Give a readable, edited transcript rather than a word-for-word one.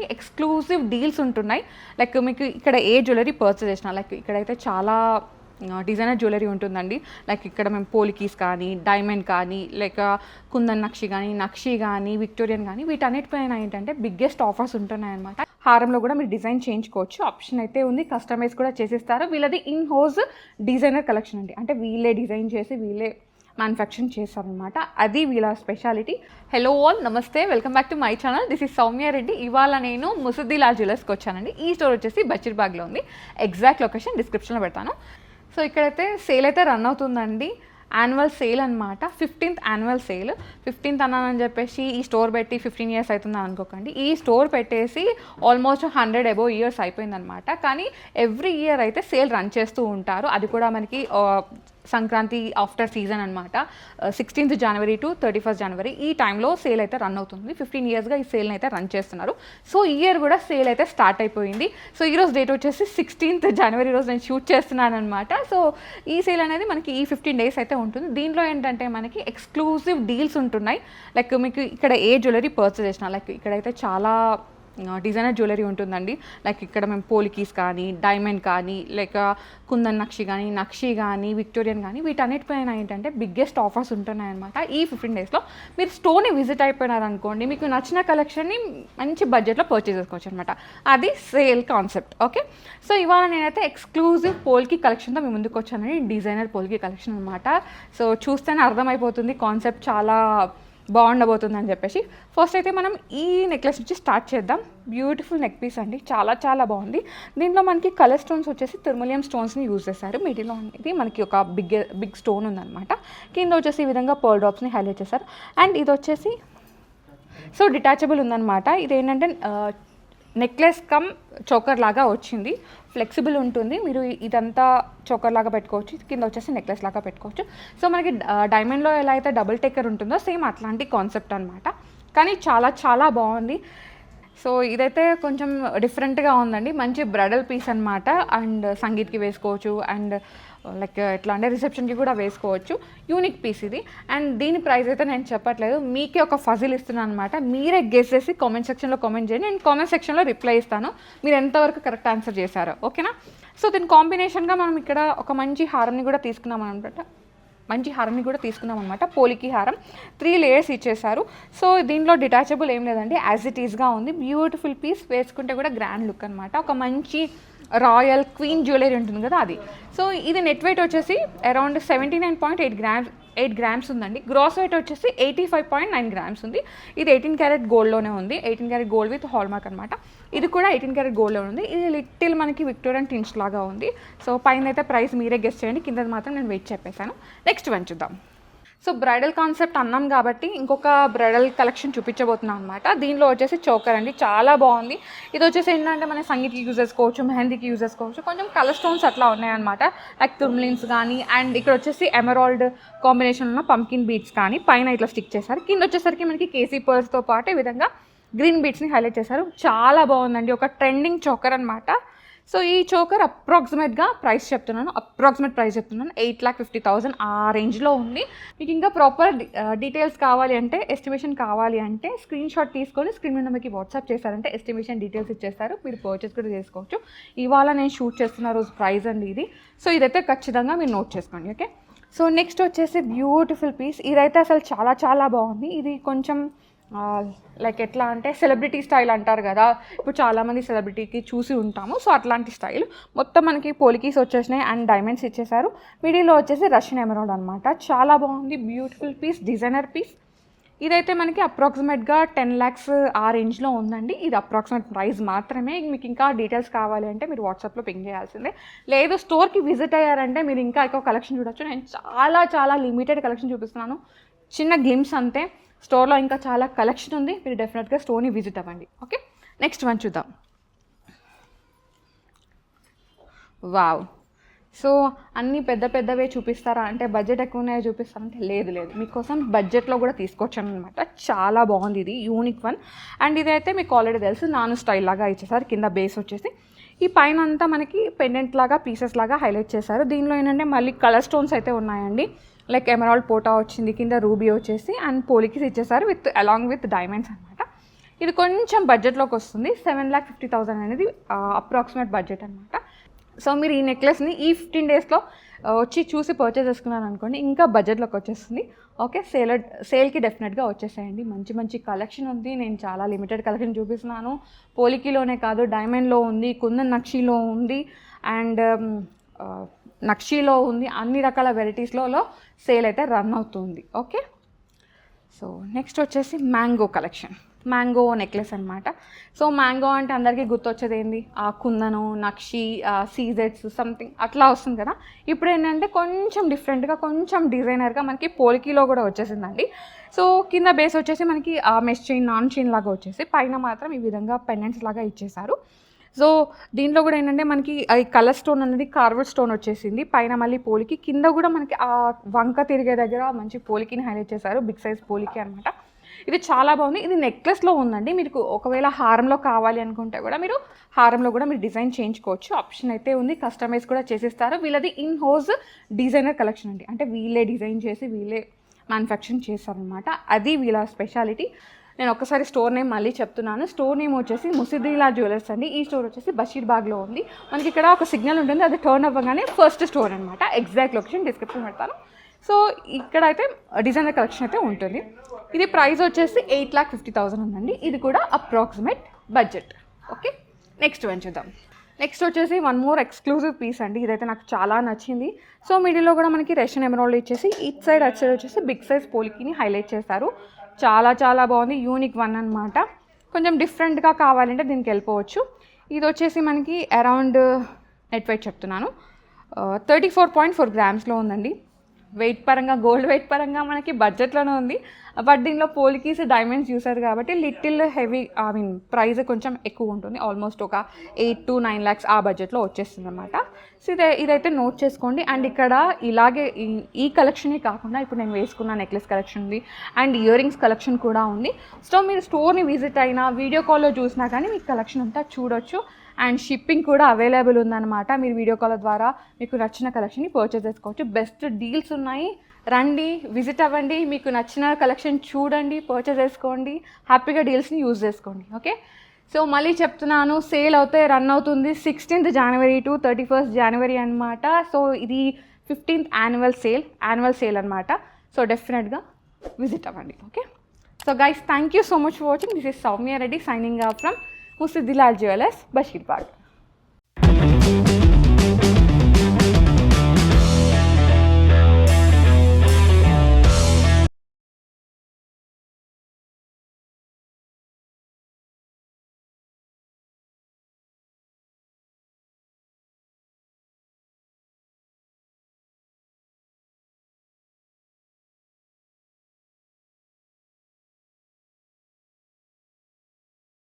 మనకి exclusive deals ఉంటున్నాయి. Like మీకు ఇక్కడ ఏ జ్యువెలరీ పర్చేస్ చేసినా, లైక్ ఇక్కడైతే చాలా డిజైనర్ జ్యువెలరీ ఉంటుందండి. లైక్ ఇక్కడ మేము పోలికీస్ కానీ, డైమండ్ కానీ, లేక కుందన్ నక్షి కానీ, విక్టోరియన్ కానీ, వీటన్నిటిపైన ఏంటంటే బిగ్గెస్ట్ ఆఫర్స్ ఉంటున్నాయి అనమాట. హారంలో కూడా మీరు డిజైన్ చేయించుకోవచ్చు, ఆప్షన్ అయితే ఉంది. కస్టమైజ్ కూడా చేసిస్తారు. వీళ్ళది ఇన్ హౌస్ డిజైనర్ కలెక్షన్ అండి. అంటే వీళ్ళే డిజైన్ చేసి వీళ్ళే మ్యానుఫ్యాక్చరింగ్ చేస్తారనమాట. అది వీళ్ళ స్పెషాలిటీ. హలో ఆల్, నమస్తే, welcome back to my channel. This is Soumya Reddy. ఇవాళ నేను ముసుద్దిలాల్ జ్యువెలర్స్కి వచ్చానండి. ఈ స్టోర్ వచ్చేసి బషీర్బాగ్లో ఉంది. ఎగ్జాక్ట్ లొకేషన్ డిస్క్రిప్షన్లో పెడతాను. సో ఇక్కడైతే సేల్ అయితే రన్ అవుతుందండి. యాన్యువల్ సేల్ అనమాట. 15th annual sale. 15th అన్నానని చెప్పేసి ఈ స్టోర్ పెట్టి 15 years అవుతుందని అనుకోకండి. ఈ స్టోర్ పెట్టేసి ఆల్మోస్ట్ 100 above years అయిపోయిందనమాట. కానీ ఎవ్రీ ఇయర్ అయితే సేల్ రన్ చేస్తూ ఉంటారు. అది కూడా మనకి సంక్రాంతి ఆఫ్టర్ సీజన్ అనమాట. 16th January to 31st January ఈ టైంలో సేల్ అయితే రన్ అవుతుంది. 15 yearsగా ఈ సేల్ని అయితే రన్ చేస్తున్నారు. సో ఈ ఇయర్ కూడా సేల్ అయితే స్టార్ట్ అయిపోయింది. సో ఈరోజు డేట్ వచ్చేసి 16th January రోజు నేను షూట్ చేస్తున్నాను అనమాట. సో ఈ సేల్ అనేది మనకి ఈ 15 days అయితే ఉంటుంది. దీంట్లో ఏంటంటే మనకి ఎక్స్క్లూజివ్ డీల్స్ ఉంటున్నాయి. లైక్ మీకు ఇక్కడ ఏ జ్యువెలరీ పర్చేస్ చేసినా, లైక్ ఇక్కడైతే చాలా డిజైనర్ జ్యువెలరీ ఉంటుందండి. లైక్ ఇక్కడ మేము పోలికీస్ కానీ, డైమండ్ కానీ, లేక కుందన్ నక్షి కానీ, విక్టోరియన్ కానీ, వీటన్నిటిపైన ఏంటంటే బిగ్గెస్ట్ ఆఫర్స్ ఉంటున్నాయి అనమాట. ఈ 15 daysలో మీరు స్టోర్ని విజిట్ అయిపోయినారనుకోండి, మీకు నచ్చిన కలెక్షన్ని మంచి బడ్జెట్లో పర్చేస్ చేసుకోవచ్చు అనమాట. అది సేల్ కాన్సెప్ట్. ఓకే, సో ఇవాళ నేనైతే ఎక్స్క్లూజివ్ పోల్కి కలెక్షన్తో మీ ముందుకు వచ్చానండి. డిజైనర్ పోల్కి కలెక్షన్ అనమాట. సో చూస్తేనే అర్థమైపోతుంది కాన్సెప్ట్ చాలా బాగుండబోతుందని చెప్పేసి. ఫస్ట్ అయితే మనం ఈ నెక్లెస్ నుంచి స్టార్ట్ చేద్దాం. బ్యూటిఫుల్ నెక్ పీస్ అండి, చాలా చాలా బాగుంది. దీంట్లో మనకి కలర్ స్టోన్స్ వచ్చేసి తిరుమలియం స్టోన్స్ని యూజ్ చేశారు. మిడిల్లో అనేది మనకి ఒక బిగ్ స్టోన్ ఉందన్నమాట. కింద వచ్చేసి ఈ విధంగా పర్ల్ డ్రాప్స్ని హైలైట్ చేశారు. అండ్ ఇది వచ్చేసి సో డిటాచబుల్ ఉందన్నమాట. ఇది ఏంటంటే నెక్లెస్ కమ్ చోకర్ లాగా వచ్చింది. ఫ్లెక్సిబుల్ ఉంటుంది. మీరు ఇదంతా చోకర్ లాగా పెట్టుకోవచ్చు, కింద వచ్చేసి నెక్లెస్ లాగా పెట్టుకోవచ్చు. సో మనకి డైమండ్లో ఎలా అయితే డబుల్ టేకర్ ఉంటుందో సేమ్ అట్లాంటి కాన్సెప్ట్ అనమాట. కానీ చాలా చాలా బాగుంది. సో ఇదైతే కొంచెం డిఫరెంట్గా ఉందండి. మంచి బ్రైడల్ పీస్ అనమాట. అండ్ సంగీత్కి వేసుకోవచ్చు, అండ్ లైక్ ఎట్లా అంటే రిసెప్షన్కి కూడా వేసుకోవచ్చు. యూనిక్ పీస్ ఇది. అండ్ దీని ప్రైస్ అయితే నేను చెప్పట్లేదు, మీకే ఒక ఫజిల్ ఇస్తున్నాను అనమాట. మీరే గెస్ చేసి కామెంట్ సెక్షన్లో కామెంట్ చేయండి. నేను కామెంట్ సెక్షన్లో రిప్లై ఇస్తాను మీరు ఎంతవరకు కరెక్ట్ ఆన్సర్ చేశారో. ఓకేనా? సో దీని కాంబినేషన్గా మనం ఇక్కడ ఒక మంచి హారంని కూడా తీసుకున్నాం అనమాట. పోలికి హారం 3 layers ఇచ్చేసారు. సో దీంట్లో డిటాచబుల్ ఏం లేదండి, యాజ్ ఇట్ ఈస్గా ఉంది. బ్యూటిఫుల్ పీస్, వేసుకుంటే కూడా గ్రాండ్ లుక్ అనమాట. ఒక మంచి రాయల్ క్వీన్ జ్యువెలరీ ఉంటుంది కదా అది. సో ఇది నెట్ వెయిట్ వచ్చేసి అరౌండ్ 79.8 grams ఉందండి. గ్రాస్ వెయిట్ వచ్చేసి 85.9 grams ఉంది. ఇది 18 karat గోల్డ్లోనే ఉంది. 18 karat gold with hall mark అనమాట. ఇది కూడా 18 karat గోల్డ్లో ఉంది. ఇది లిటిల్ మనకి విక్టోరియన్ టిన్స్ లాగా ఉంది. సో పైన అయితే ప్రైస్ మీరే గెస్ చేయండి, కింద మాత్రం నేను వెయిట్ చెప్పేశాను. నెక్స్ట్ వన్ చూద్దాం. సో బ్రైడల్ కాన్సెప్ట్ అన్నాం కాబట్టి ఇంకొక బ్రైడల్ కలెక్షన్ చూపించబోతున్నాం అనమాట. దీనిలో వచ్చేసి చోకర్ అండి, చాలా బాగుంది. ఇది వచ్చేసి ఏంటంటే మన సంగీత్కి యూజ్ చేసుకోవచ్చు, మెహందీకి యూజ్ చేసుకోవచ్చు. కొంచెం కలర్ స్టోన్స్ అట్లా ఉన్నాయన్నమాట. లైక్ తుర్మ్లిన్స్ కానీ, అండ్ ఇక్కడ వచ్చేసి ఎమరాల్డ్ కాంబినేషన్ ఉన్న పంకిన్ బీడ్స్ కానీ పైన ఇట్లా స్టిక్ చేశారు. కింద వచ్చేసరికి మనకి కేసీ పర్ల్స్తో పాటు ఈ విధంగా గ్రీన్ బీడ్స్ని హైలైట్ చేశారు. చాలా బాగుందండి, ఒక ట్రెండింగ్ చోకర్ అనమాట. సో ఈ చోకర్ అప్రాక్సిమేట్ ప్రైస్ చెప్తున్నాను 8,50,000 ఆ రేంజ్లో ఉంది. మీకు ఇంకా ప్రాపర్ డీటెయిల్స్ కావాలి అంటే, ఎస్టిమేషన్ కావాలి అంటే స్క్రీన్ షాట్ తీసుకొని స్క్రీన్ మీద మీకు వాట్సాప్ చేశారంటే ఎస్టిమేషన్ డీటెయిల్స్ ఇచ్చేస్తారు. మీరు పర్చేస్ కూడా చేసుకోవచ్చు. ఇవాళ నేను షూట్ చేస్తున్న రోజు ప్రైస్ అండి ఇది. సో ఇదైతే ఖచ్చితంగా మీరు నోట్ చేసుకోండి. ఓకే, సో నెక్స్ట్ వచ్చేసి బ్యూటిఫుల్ పీస్. ఇదైతే అసలు చాలా చాలా బాగుంది. ఇది కొంచెం లైక్ ఎట్లా అంటే సెలబ్రిటీ స్టైల్ అంటారు కదా, ఇప్పుడు చాలామంది సెలబ్రిటీకి చూసి ఉంటాము. సో అట్లాంటి స్టైల్ మొత్తం మనకి పోలికీస్ వచ్చేసినాయి అండ్ డైమండ్స్ ఇచ్చేసారు. మిడిల్లో వచ్చేసి రష్యన్ ఎమరాల్డ్ అనమాట. చాలా బాగుంది, బ్యూటిఫుల్ పీస్, డిజైనర్ పీస్. ఇదైతే మనకి అప్రాక్సిమేట్గా 10 lakhs ఆ రేంజ్లో ఉందండి. ఇది అప్రాక్సిమేట్ ప్రైస్ మాత్రమే. మీకు ఇంకా డీటెయిల్స్ కావాలి అంటే మీరు వాట్సాప్లో పింగ్ చేయాల్సిందే. లేదు స్టోర్కి విజిట్ అయ్యారంటే మీరు ఇంకా ఎక్కువ కలెక్షన్ చూడొచ్చు. నేను చాలా చాలా లిమిటెడ్ కలెక్షన్ చూపిస్తున్నాను, చిన్న గ్లిమ్స్ అంతే. స్టోర్లో ఇంకా చాలా కలెక్షన్ ఉంది, మీరు డెఫినెట్గా స్టోర్ని విజిట్ అవ్వండి. ఓకే, నెక్స్ట్ వన్ చూద్దాం. వావ్, సో అన్నీ పెద్దవే చూపిస్తారా అంటే, బడ్జెట్ ఎక్కువనే చూపిస్తారంటే లేదు, మీకోసం బడ్జెట్లో కూడా తీసుకొచ్చాను అనమాట. చాలా బాగుంది, ఇది యూనిక్ వన్. అండ్ ఇదైతే మీకు ఆల్రెడీ తెలుసు, నాను స్టైల్ లాగా ఇచ్చేసారు. కింద బేస్ వచ్చేసి ఈ పైన అంతా మనకి పెండెంట్ లాగా పీసెస్ లాగా హైలైట్ చేశారు. దీనిలో ఏంటంటే మళ్ళీ కలర్ స్టోన్స్ అయితే ఉన్నాయండి. లైక్ ఎమరాల్డ్ పోటా వచ్చింది, కింద రూబీ వచ్చేసి, అండ్ పోలికీస్ ఇచ్చేసారు అలాంగ్ విత్ డైమండ్స్ అనమాట. ఇది కొంచెం బడ్జెట్లోకి వస్తుంది. 7,50,000 అనేది అప్రాక్సిమేట్ బడ్జెట్ అనమాట. సో మీరు ఈ నెక్లెస్ని ఈ 15 డేస్లో వచ్చి చూసి పర్చేస్ చేసుకున్నారు అనుకోండి, ఇంకా బడ్జెట్లోకి వచ్చేస్తుంది. ఓకే, సేల్కి డెఫినెట్గా వచ్చేసాయండి. మంచి మంచి కలెక్షన్ ఉంది. నేను చాలా లిమిటెడ్ కలెక్షన్ చూపిస్తున్నాను. పోలికీలోనే కాదు, డైమండ్లో ఉంది, కుందన్ నక్షీలో ఉంది, అండ్ నక్షీలో ఉంది. అన్ని రకాల వెరైటీస్లో సేల్ అయితే రన్ అవుతుంది. ఓకే, సో నెక్స్ట్ వచ్చేసి మ్యాంగో కలెక్షన్. మ్యాంగో నెక్లెస్ అనమాట. సో మ్యాంగో అంటే అందరికీ గుర్తొచ్చేది ఏంది, ఆ కుందను, నక్షి, సీజెట్స్ సంథింగ్ అట్లా వస్తుంది కదా. ఇప్పుడు ఏంటంటే కొంచెం డిఫరెంట్గా, కొంచెం డిజైనర్గా మనకి పోలికీలో కూడా వచ్చేసిందండి. సో కింద బేస్ వచ్చేసి మనకి మెష్ చైన్, నాన్ చైన్ లాగా వచ్చేసి పైన మాత్రం ఈ విధంగా పెండెంట్స్ లాగా ఇచ్చేసారు. సో దీంట్లో కూడా ఏంటంటే మనకి ఈ కలర్ స్టోన్ అనేది కార్వర్డ్ స్టోన్ వచ్చేసింది. పైన మళ్ళీ పోలికి, కింద కూడా మనకి ఆ వంక తిరిగే దగ్గర మంచి పోలికిని హైలైట్ చేశారు. బిగ్ సైజ్ పోలికి అనమాట. ఇది చాలా బాగుంది. ఇది నెక్లెస్లో ఉందండి. మీకు ఒకవేళ హారంలో కావాలి అనుకుంటే కూడా మీరు హారంలో కూడా మీరు డిజైన్ చేయించుకోవచ్చు. ఆప్షన్ అయితే ఉంది. కస్టమైజ్ కూడా చేసిస్తారు. వీళ్ళది ఇన్ హౌస్ డిజైనర్ కలెక్షన్ అండి. అంటే వీళ్ళే డిజైన్ చేసి వీళ్ళే మ్యానుఫ్యాక్చరింగ్ చేస్తారనమాట. అది వీళ్ళ స్పెషాలిటీ. నేను ఒక్కసారి స్టోర్ నేమ్ మళ్ళీ చెప్తున్నాను. స్టోర్ నేమ్ వచ్చేసి ముసిద్దిలా జ్యువెలర్స్ అండి. ఈ స్టోర్ వచ్చేసి బషీర్బాగ్లో ఉంది. మనకి ఇక్కడ ఒక సిగ్నల్ ఉంటుంది, అది టర్న్ అవ్వగానే ఫస్ట్ స్టోర్ అనమాట. ఎగ్జాక్ట్ లొకేషన్ డిస్క్రిప్షన్ పెడతాను. సో ఇక్కడ అయితే డిజైనర్ కలెక్షన్ అయితే ఉంటుంది. ఇది ప్రైస్ వచ్చేసి 8,50,000 ఉందండి. ఇది కూడా approximate budget. Okay, next one చూద్దాం. నెక్స్ట్ వచ్చేసి వన్ మోర్ ఎక్స్క్లూజివ్ పీస్ అండి. ఇదైతే నాకు చాలా నచ్చింది. సో మిడిల్లో కూడా మనకి రష్యన్ ఎమరాల్డ్ ఇచ్చేసి ఇట్ సైడ్ అట్ సైడ్ వచ్చేసి బిగ్ సైజ్ పోలికిని హైలైట్ చేస్తారు. చాలా చాలా బాగుంది. యూనిక్ వన్ అనమాట. కొంచెం డిఫరెంట్గా కావాలంటే దీనికి వెళ్ళిపోవచ్చు. ఇది వచ్చేసి మనకి అరౌండ్ నెట్ వెయిట్ చెప్తున్నాను 34.4 గ్రామ్స్లో ఉందండి. వెయిట్ పరంగా, గోల్డ్ వెయిట్ పరంగా మనకి బడ్జెట్లోనే ఉంది. బట్ దీనిలో పోలికీస్, డైమండ్స్ చూసారు కాబట్టి లిటిల్ హెవీ, ప్రైస్ కొంచెం ఎక్కువ ఉంటుంది. ఆల్మోస్ట్ ఒక 8 to 9 lakhs ఆ బడ్జెట్లో వచ్చేస్తుంది అనమాట. సో ఇదైతే నోట్ చేసుకోండి. అండ్ ఇక్కడ ఇలాగే ఈ కలెక్షనే కాకుండా ఇప్పుడు నేను వేసుకున్న నెక్లెస్ కలెక్షన్ ఉంది, అండ్ ఇయర్ రింగ్స్ కలెక్షన్ కూడా ఉంది. సో మీరు స్టోర్ని విజిట్ అయినా, వీడియో కాల్లో చూసినా కానీ మీకు కలెక్షన్ అంతా చూడొచ్చు. అండ్ షిప్పింగ్ కూడా అవైలబుల్ ఉందన్నమాట. మీరు వీడియో కాల్ ద్వారా మీకు నచ్చిన కలెక్షన్ని పర్చేస్ చేసుకోవచ్చు. బెస్ట్ డీల్స్ ఉన్నాయి. రండి, విజిట్ అవ్వండి, మీకు నచ్చిన కలెక్షన్ చూడండి, పర్చేస్ చేసుకోండి, హ్యాపీగా డీల్స్ని యూజ్ చేసుకోండి. ఓకే, సో మళ్ళీ చెప్తున్నాను, సేల్ అవుతే రన్ అవుతుంది 16th January to 31st January అనమాట. సో ఇది 15th యాన్యువల్ సేల్ అనమాట. సో డెఫినెట్గా విజిట్ అవ్వండి. Okay, so guys, thank you so much for watching. This is Soumya Reddy signing off from Musaddilal jewellers, Basheerbagh.